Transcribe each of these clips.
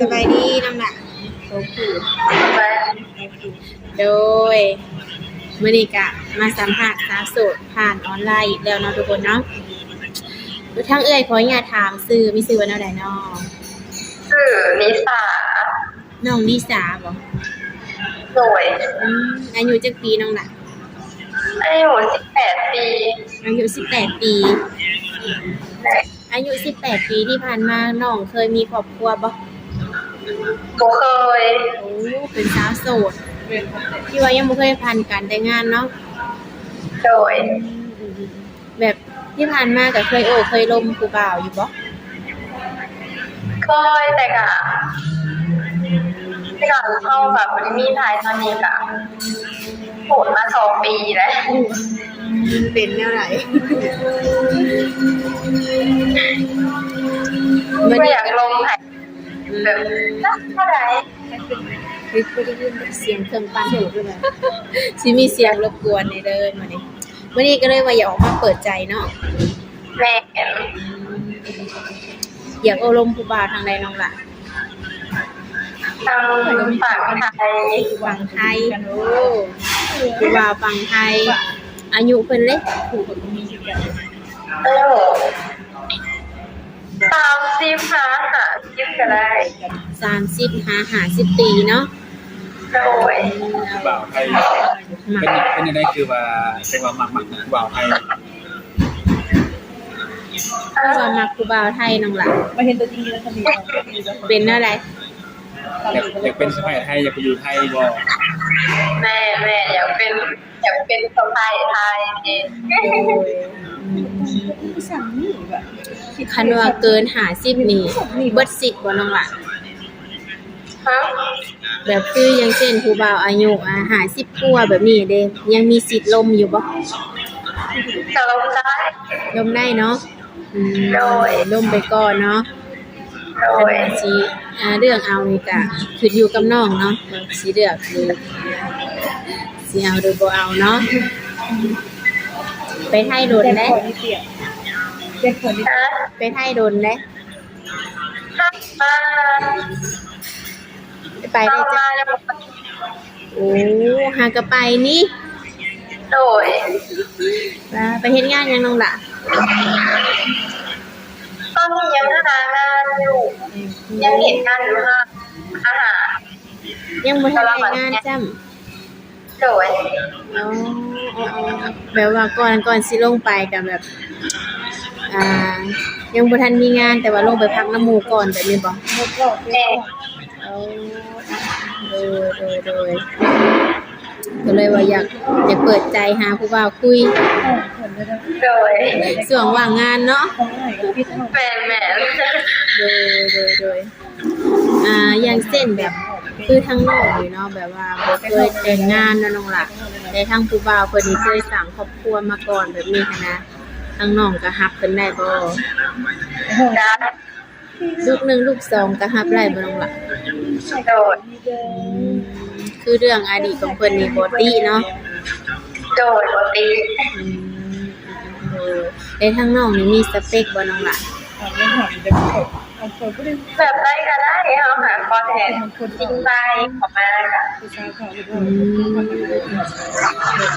สบายดีน้ำหนักโอเคโดยมื้อนี้ก็มาสัมภาษณ์สาวโสดผ่านออนไลน์อีกแล้วเนาะทุกคนเนาะทางเอื้อยขออนุญาตถามชื่อมีชื่อว่าแนวใดเนาะชื่อนิสาน้องลิสาบ่โดยอายุจักปีน้องล่ะอายุ18 ปีอายุ18 ปีอายุ18 ปีที่ผ่านมาน้องเคยมีครอบครัวบ่เคยโอ้เป็นสาวโสดที่ว่ายังบ่เคยผ่านการแต่งงานเนาะโดยแบบที่ผ่านมาก็เคยเคยลมผู้บ่าวอยู่บ่เคยแต่กะเข้าแบบมีทายตอนนี้กะโหดมา2 ปีแล้วเป็นแนวไหนไม่อยากลงถ่ายแบบเท่าไหร่เสียงเครื่องปั้นอยู่ด้วยสิมีเสียงรบกวนในเด้อวันนี้ก็เลยว่าอยากออกมาเปิดใจเนาะแม่อยากอบรมผู้บ่าวทางใดน้องล่ะทางฝั่งไทยโอ้ผู้บ่าวฝั่งไทยอายุเพิ่นเล็ก30ค่ะ50ก็ได้30-50 ปีเนาะโดยบ่าวไทยเป็นยังไงคือว่าเป็นว่ามักบ่าวไทยว่ามักผู้บ่าวไทยน้องล่ะมาเห็นตัวจริงแล้วจะมีเป็นอะไรอยากเป็นสะใภ้ไทยอยากไปอยู่ไทยบ่แม่อยากเป็นสะใภ้ไทยคันว่าเกิน50นี่เบิดสิทธิ์บ่น้องล่ะแบบคืออย่างเช่นผู้บ่าวอายุ50กว่าแบบนี้เด้ยังมีสิทธิ์ลมอยู่บ่จะลมได้เนาะลมไปก่อนเนาะสิเรื่องเอานี่ก็ขึ้นอยู่กับน้องเนาะสิเลือกหรือสิเอาหรือบ่เอาเนาะไปไทยโดนได้ไปไทยโดนได้ไปได้จ้ะโอ้หากะไปนี่โดยไปเฮ็ดงานยังน้องล่ะตอนนี้ยังหางานอยู่ยังเห็นงานอยู่ค่ะอาหารยังบ่ทันได้งานจ้ำโดยแบบว่าก่อนสิลงไปก็แบบยังบ่ทันมีงานแต่ว่าลงไปพักน้ำหมู่ก่อนแบบนี้บ่โดยก็เลยว่าอยากเปิดใจหาผู้บ่าวคุยโดยส่วนว่างงานเนาะแม่โดยอย่างเช่นแบบคือทั้งนอกอยู่เนาะแบบว่าบ่เคยแต่งงานนะน้องล่ะแต่ทั้งผู้บ่าวเพิ่นนี่เคยสร้างครอบครัวมาก่อนแบบนี้หั้นนะทั้งน้องก็รับเพิ่นได้บ่ลูก1ลูก2ก็รับได้บ่น้องล่ะโดยคือเรื่องอดีตของเพิ่นนี่บ่ติเนาะโดยบ่ติได้ทั้งน้องนี่มีสเปคบ่น้องล่ะแบบได้ก็ได้เฮาหาคอนแทคจริงใจของมาค่ะ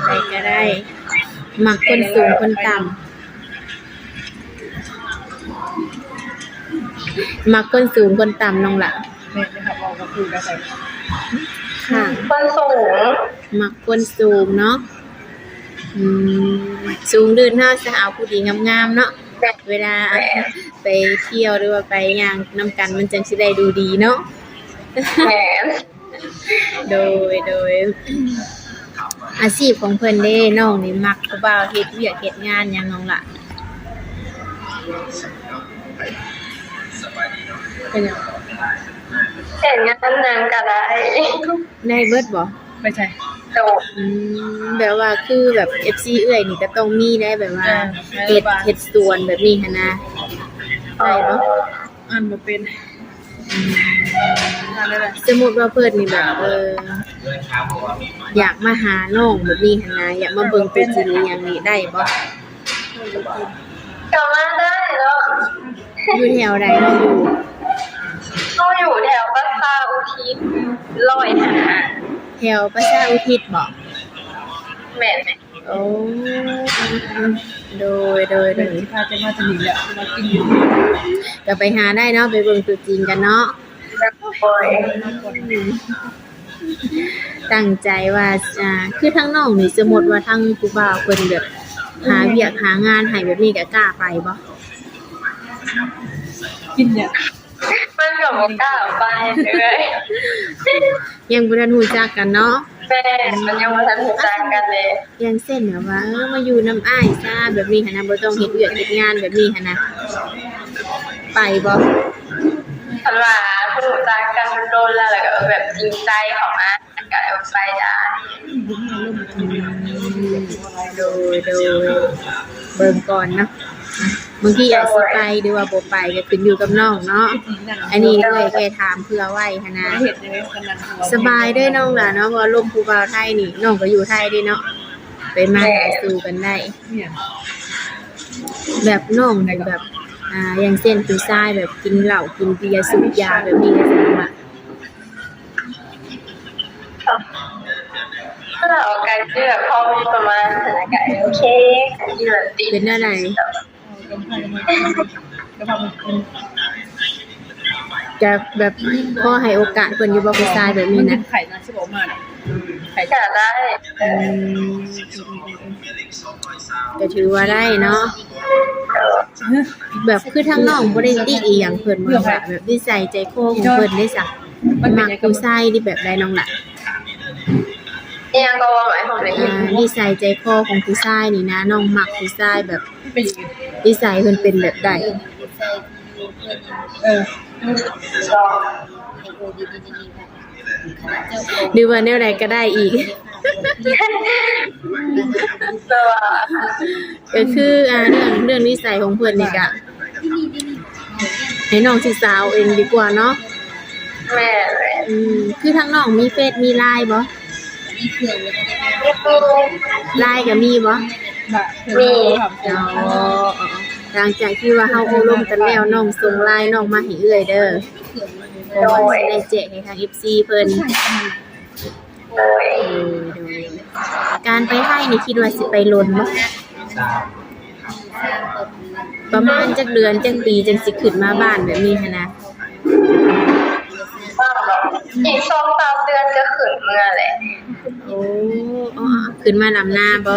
ได้ก็ได้มักคนสูงคนต่ำมักคนสูงคนต่ำน้องล่ะเนี่ยนะครับเราก็คุยกันไปค่ะคนสูงมักคนสูงเนาะสูงเดินห้าจะเอาผู้ดีงามๆเนาะเวลาไปเที่ยวหรือว่าไปย่างนำกันมันจังสิได้ดูดีเนาะโดยอาชีพของเพิ่นเด้น้องนี่มักผู้บ่าวเฮ็ดเวียกเฮ็ดงานหยังน้องล่ะเป็นหยังเห็นงานนางก็ได้เบิดบ่ไม่ใช่โดดแบบว่าคือแบบ FC เอื้อยนี่ก็ต้องมีได้แบบว่าเฮ็ดสวนแบบนี้หั่นนะได้บ่บ่เป็นสมมุติว่าเพิ่นนี่แบบอยากมาหาน้องแบบนี้หั่นนะอยากมาเบิ่งตัวจริงอย่างนี้ได้บ่ก็มาได้เนาะอยู่แถวใดเนาะอยู่แถ ถวประชาอุทิศบ่ แม่นไหม โอ้โดย เดี๋ยวสิพาจะมาสนิทแหละมากินอยู่ ก็ไปหาได้เนาะไปเบิ่งตัวจริงกันเนาะ โอ้ย ตั้งใจว่าคือทั้งน้องนี่สมมุติว่าทั้งผู้บ่าวเพิ่นแบบหาเวียกหางานให้แบบนี้ก็กล้าไปบ่ กินเนี่ย มันก็บ่กล้าไปเลย ยังบ่ทันรู้จักกันเนาะ แม่มันยังบ่ทันรู้จักกันเลย ยังเส้นแบบว่ามาอยู่น้ำอ้ายซะแบบนี้หั่นน่ะบ่ต้องเฮ็ดเวียกเฮ็ดงานแบบนี้หั่นน่ะไปบ่ คันว่าเพิ่นรู้จักกันมันโดนแล้วก็แบบจริงใจเข้ามาก็เอาไปได้ โดยเบิ่งก่อนเนาะบางทีอาจสิไปหรือว่าบ่ไปก็ขึ้นอยู่กับน้องเนาะอันนี้เลยแค่ถามเพื่อไว้หั่นน่ะ เห็ดเลยกันนั่ง สบายเด้อน้องล่ะเนาะว่าลมผู้บ่าวไทยนี่น้องก็อยู่ไทยเด้เนาะไปมาหาสู่กันได้ เนี่ย แบบน้องนี่แบบอย่างเช่นผู้ชายแบบกินเหล้ากินเบียร์สูบยาแบบนี้ก็สามารถ ถ้าเราเอาการที่แบบพอมีประมาณสถานการณ์โอเคที่แบบติด เป็นอะไร กันพาจะมากินก็พามากิน จะแบบพอให้โอกาสเพิ่นอยู่บ่ผู้ชายแบบนี้ เป็ นะ นไข่นะที่บอกมาไข่ จะได้ ก็ถือว่าได้เนาะแบบคือทั้งน้องบ่ได้ติอีหยังเพิ่นว่าแบบนิสัยใจคอของเพิ่นได้ซะมักผู้ชายที่แบบใดน้องล่ะ เนี่ยก็ว่าหมายความว่า นิสัยใจคอของผู้ชายนี่นะน้องมักผู้ชายแบบ เป็นยังไง นิสัยเพิ่นเป็นแบบใด เออ หรือว่าแนวใดก็ได้อีก แต่ว่า ก็คือเรื่องนิสัยของเพิ่นนี่ก็ให้น้องศึกษาเอาเองดีกว่าเนาะ แม่เลย คือทั้งน้องมีเฟซมี LINE บ่ LINE ก็มีบ่ แบบเธอทำ อ๋อหลังจากที่ว่าเฮาอบรมกันแล้วน้องส่ง LINE น้องมาให้เอื้อยเด้อเพราะว่าสิได้แจกให้ทาง FC เพิ่น โดย โดยการไปให้นี่คิดว่าสิไปลนบ่ประมาณจักเดือนจักปีจังสิขึ้นมาบ้านแบบนี้หันนะ บ้างแบบอีก2-3 เดือนจะขึ้นเมื่อแหละ โอ้อ๋อขึ้นมานำหน้าบ่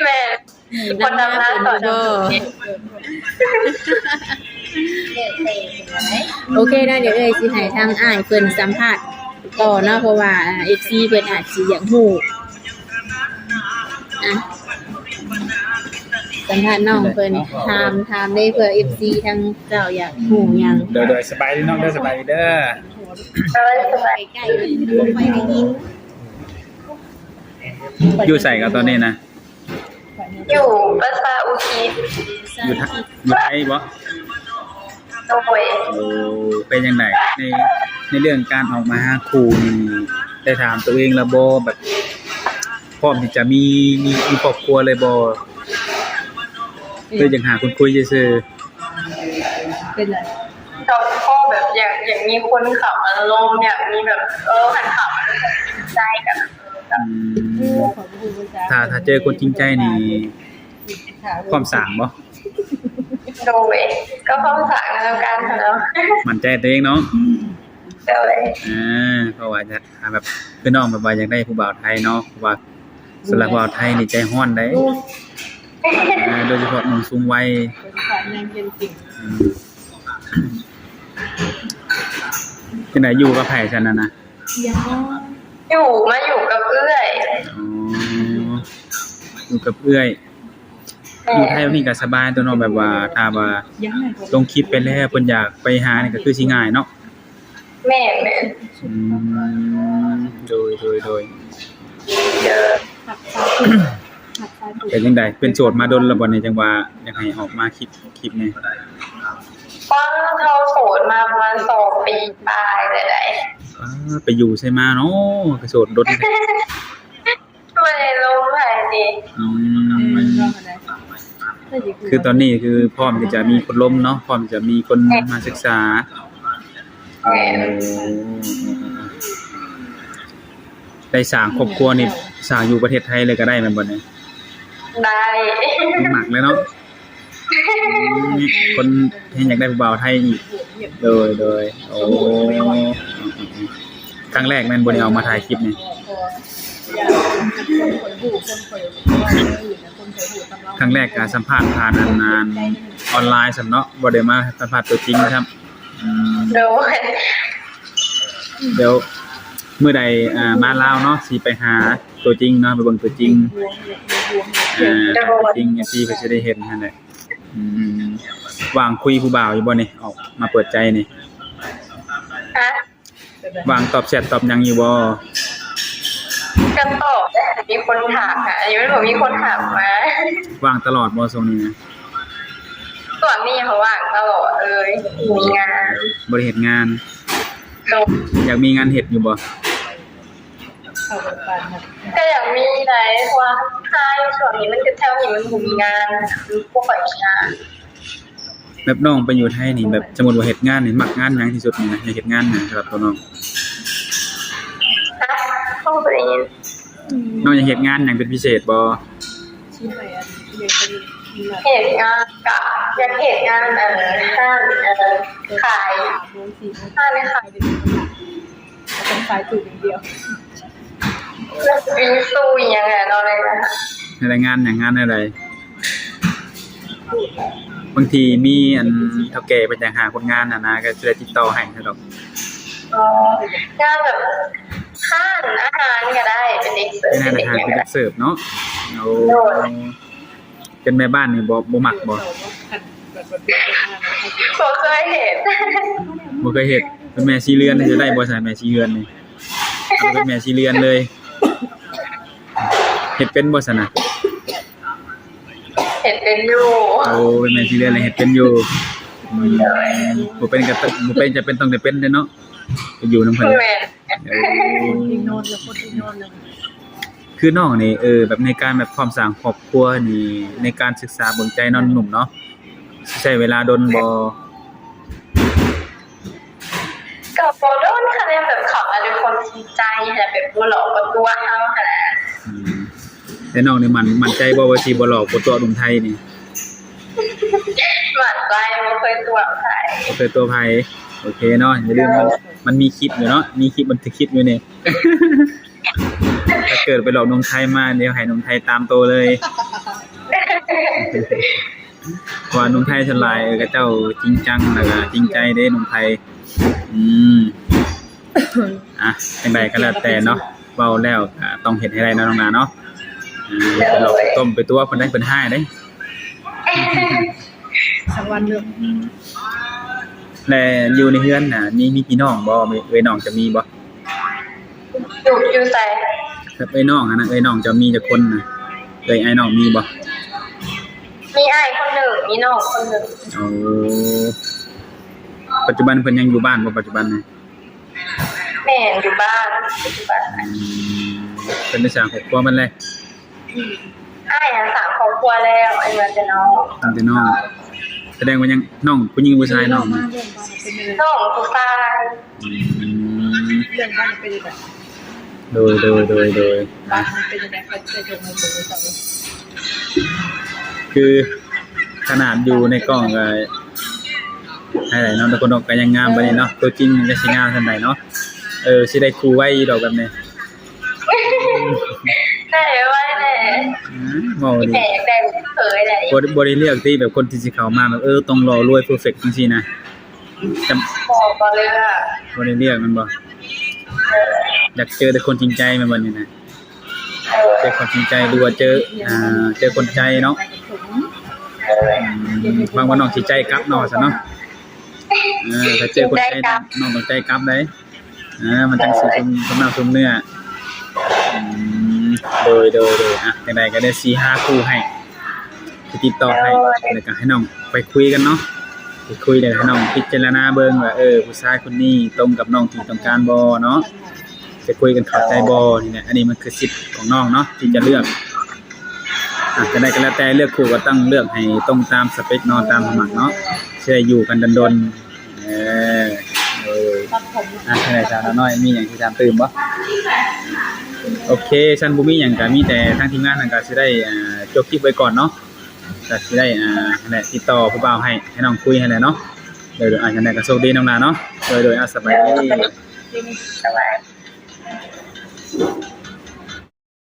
แม่คนดำน้ำต่อจาก โอเคนะเดี๋ยวเอ้ยสิให้ทางอ้ายเพิ่นสัมภาษณ์ต่อเนาะเพราะว่า FC เพิ่นอาจสิอยากฮู้อ่ะสัมภาษณ์น้องเพิ่นถามได้เพื่อ FC ทางเจ้าอยากฮู้หยัง โดยสบายดีน้องเด้อสบายดีเด้อ สบาย ใกล้ๆเลยบ่ค่อยได้ยิน อยู่ใส่กับตอนนี้นะ อยู่ประชาอุทิศ อยู่ไทยบ่ โดย โอ้เป็นจังไดในเรื่องการออกมาหาครูนี่ได้ถามตัวเองแล้วบ่แบบพร้อมที่จะมีครอบครัวเลยบ่คือยังหาคนคุยซื่อ เป็นไร เราพ่อแบบอยากมีคนขับอารมณ์อยากมีแบบหันขับใจกับ ๆถ้าเจอคนจริงใจนี่ความสร้างบ่ โดยก็เข้าสารแล้วกันแล้ว มั่นใจตัวเองเนาะ โดย เพราะว่าจะหาแบบคือน้องแบบว่าอยากได้ผู้บ่าวไทยเนาะเพราะว่าสำหรับผู้บ่าวไทยนี่ใจฮ้อนได้โดยเฉพาะหนุ่มสูงวัย ที่ไหนอยู่กับไผ่ฉันนะ อยู่กับเอื้อย อ๋ออยู่กับเอื้อยอยู่ไทยนี่ก็สบายตัวเนาะแบบว่าถ้าว่าลงคลิปไปแล้วเพิ่นอยากไปหานี่ก็คือสิง่ายเนาะ แม่ อืมโดย เจอ เป็นจังไดเป็นโสดมาดนแล้วบ่นี่จังว่าอยากให้ออกมาคลิปนี่ ฟังเขาโสดมาประมาณ2 ปีปลายเลย ไปอยู่ใช่มาเนาะก็โสดดนแท้ ไม่ได้ลงไหนดิ อืมคือตอนนี้คือพร้อมที่จะมีคนล้มเนาะพร้อมที่จะมีคนมาศึกษา แม่ ได้สร้างครอบครัวนี่สร้างอยู่ประเทศไทยเลยก็ได้แม่นบ่เนี่ย ได้ หมักเลยเนาะคนเห็นอยากได้ผู้บ่าวไทยอีกโดยโอ้ครั้งแรกแม่นบ่ได้เอามาถ่ายคลิปนี่ ครั้งแรกการสัมภาษณ์ผ่านงานออนไลน์สำเนาะบ่ได้มาสัมภาษณ์ตัวจริงนะครับโดย เดี๋ยวมื้อใดมาลาวเนาะสิไปหาตัวจริงเนาะไปเบิ่งตัวจริงตัวจริงอย่างที่เพิ่นสิได้เห็นนั่นแหละว่างคุยผู้บ่าวอยู่บ่นี่ออกมาเปิดใจนี่ ฮะ ว่างตอบแชทตอบหยังอยู่บ่ ก็ตอบได้มีคนถามค่ะอันนี้ไม่บอกมีคนถามมา ว่างตลอดบ่ช่วงนี้นะ ส่วนนี้เขาว่างตลอดเลยมีงาน บ่ได้เฮ็ดงาน โดย อยากมีงานเฮ็ดอยู่บ่ ก็อยากมีไหนเพราะว่าถ้าส่วนนี้มันก็แถวนี้มันมีงานพวกแบบงาน แบบน้องไปอยู่ไทยนี่แบบสมมุติว่าเฮ็ดงานนี่มักงานหยังที่สุดนี่นะอยากเฮ็ดงานหยังสำหรับตัวน้อง ฮะเข้าไปยิน น้องอยากเฮ็ดงานหยังเป็นพิเศษบ่ เหตุงานกับอยากเหตุงานห้างขายห้างในขาย เป็นสายจูบอย่างเดียว วิงซูอย่างเงี้ยเราเลยนะ ในงานหยังงานอะไรบางทีมีอันเฒ่าแก่ไปอยากหาคนงานน่ะนะก็จะได้ติดต่อให้ซะดอก งานแบบห้างอาหารก็ได้เป็นเด็กเสิร์ฟ เป็นอาหารเป็นเด็กเสิร์ฟเนาะโอ้เป็นแม่บ้านนี่บ่มักบ่ เขาเคยเห็น บ่เคยเฮ็ดเป็นแม่ชีเรือนนี่จะได้บ่ใช่แม่ชีเรือนนี่เอาเป็นแม่ชีเรือนเลยเฮ็ดเป็นบ่ซั่นน่ะ เห็นเป็นอยู่ โอ้เป็นแม่ชีเรือนเลยเฮ็ดเป็นอยู่บ่เป็นก็บ่เป็นจะเป็นต้องได้เป็นเด้อเนาะไปอยู่นำเพิ่น แมน ยิงโนนแล้วคนที่โนนเลย คือน้องนี่แบบในการแบบความสร้างครอบครัวนี่ในการศึกษาเบิ่งใจน้องหนุ่มเนาะใช้เวลาดนบ่ กับโปรโดนคะแนนแบบเขาอาจจะคนจริงใจแต่แบบตัวหลอกกับตัวเขาขนาด แต่น้องนี่มันใจบ่ว่าสิบ่หลอกบ่ตัวหนุ่มไทยนี่ หมั่นใจมันเคยตัวใคร บ่เคยตัวไผโอเคเนาะอย่าลืมมันมีคลิปอยู่เนาะมีคลิปบันทึกคลิปอยู่นี่ ถ้าเกิดไปหลอกหนุ่มไทยมาเดี๋ยวให้หนุ่มไทยตามโตเลย ว่าหนุ่มไทยฉลาดก็เจ้าจริงจังแล้วก็จริงใจเด้หนุ่มไทยจังใดก็แล้วแต่เนาะเว้าแล้วก็ต้องเฮ็ดให้ได้เนาะน้องนาเนาะไปหลอกต้มไปตัวเพิ่นได้เพิ่นให้เด้ สักวันเรื่อง และอยู่ในเฮือนน่ะมีพี่น้องบ่เอ้ยน้องจะมีบ่ อยู่ใส่ ถ้าเอ้ยน้องอะนะเอ้ยน้องจะมีจักคนน่ะเอ้ยไอ้น้องมีบ่ มีไอ้คนหนึ่งมีน้องคนหนึ่ง โอ้ปัจจุบันเพิ่นยังอยู่บ้านบ่ปัจจุบันนี่ แม่อยู่บ้านปัจจุบัน เพิ่นได้สร้างครอบครัวมันเลย ไอ้สามครอบครัวแล้วไอ้มาจะน้อง ตั้งแต่น้องแสดงว่ายังน้องผู้หญิงผู้ชายน้อง เรื่องบ้านเป็นยังไง น้องผู้ชาย เรื่องบ้านเป็นยังไง โดย บ้านมันเป็นยังไงเขาจะจงมาบอกเรา คือขนาดอยู่ในกล้องก็ให้ไหนเนาะทุกคนก็ยังงามบัดนี้เนาะตัวจริงจะสิงามซั่นใดเนาะสิได้คู่ไว้ดอกแบบนี้ ได้ไว้แน่ เว้าดิ แม่ได้เคยได้ บ่ได้เลือกที่แบบคนที่สิเข้ามาแบบต้องรอรวยเพอร์เฟคจังซี่นะจำ บอกก็เลยว่า บ่ได้เลือกมันบ่อยากเจอแต่คนจริงใจแม่นบ่นี่นะเจอคนจริงใจดูว่าเจอคนใจเนาะบางวันน้องสิใจกลับเนาะซะเนาะถ้าเจอคนใจน้องต้องใจกลับได้มันจังสิสมน้ำสมเนื้อโดยจังได๋ก็ได้4-5คู่ให้ติดต่อให้แล้วก็ให้น้องไปคุยกันเนาะไปคุยแล้วให้น้องพิจารณาเบิ่งว่าผู้ชายคนนี้ตรงกับน้องที่ต้องการบ่เนาะจะคุยกันเข้าใจบ่นี่แหละอันนี้มันคือสิทธิ์ของน้องเนาะที่จะเลือกจะได้ก็แล้วแต่เลือกคู่ก็ต้องเลือกให้ตรงตามสเปคเนาะตามสมัครเนาะสิได้อยู่กันดนๆตัดผม ให้ได้สาวน้อยมีหยังที่ถามตื่มบ่ โอเคฉันบ่มีหยังก็มีแต่ทางทีมงานนั่นก็สิได้จบคลิปไว้ก่อนเนาะก็สิได้นั่นแหละติดต่อผู้บ่าวให้น้องคุยให้แหละเนาะโดยจังได๋ก็โชคดีน้องนาเนาะโดยสบายดี สบาย